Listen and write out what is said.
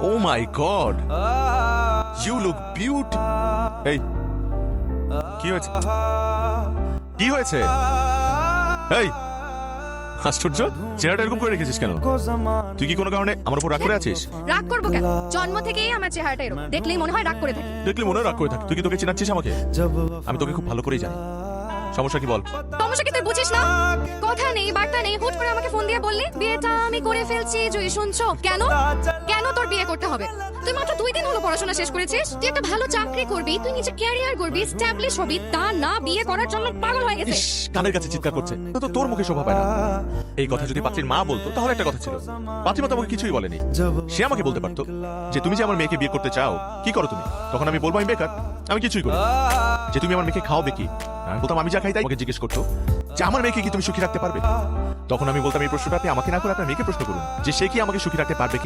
O my god, you look beauty. এই কি হয়েছে? কি হয়েছে? এই আশ্চর্য, চেহারাটা এরকম করে রেখেছিস কেন? তুই কি কোনো কারণে আমার উপর রাগ করে আছিস? রাগ করবো কেন? জন্ম থেকেই আমার চেহারাটা এরকম, দেখলেই মনে হয় রাগ করে থাকি। দেখলে মনে হয় রাগ করে থাক। তুই কি তোকে চিনাচ্ছিস আমাকে? আমি তোকে খুব ভালো করেই জানি। সমস্যা কি বল? সমস্যা কি তুই বুঝিস না? কথা নেই বার্তা নেই, হুট করে আমাকে ফোন দিয়ে বললি বিয়েটা আমি করে ফেলছি। জয়ী শুনছো? কেন কেন তোর বিয়ে করতে হবে? তুই মাত্র 2 দিন হলো পড়াশোনা শেষ করেছিস, তুই একটা ভালো চাকরি করবি, তুই নিজে ক্যারিয়ার করবি, এস্টাবলিশ হবি, তা না বিয়ে করার জন্য পাগল হয়ে গেছে। ইস, কানের কাছে চিৎকার করছে। তো তোর মুখে শোভা পায় না। এই কথা যদি পাত্রীর মা বলতো তাহলে একটা কথা ছিল। পাত্রী মা তো আমাকে কিছুই বলেনি। সে আমাকে বলতে পারতো যে তুমি যে আমার মেয়েকে বিয়ে করতে চাও, কি করো তুমি? তখন আমি বলবো আমি বেকার, আমি কিছুই করি না। যে তুমি আমার মেয়েকে খাওয়াবে কি? আমি বলতাম আমি যা খাই তাই। আমাকে জিজ্ঞেস করতো যে আমার মেয়েকে কি তুমি সুখী রাখতে পারবে? তখন আমি বলতাম এই প্রশ্নটা আপনি আমাকে না করে আপনার মেয়েকে প্রশ্ন করুন যে সে কি আমাকে সুখী রাখতে পারবে কি।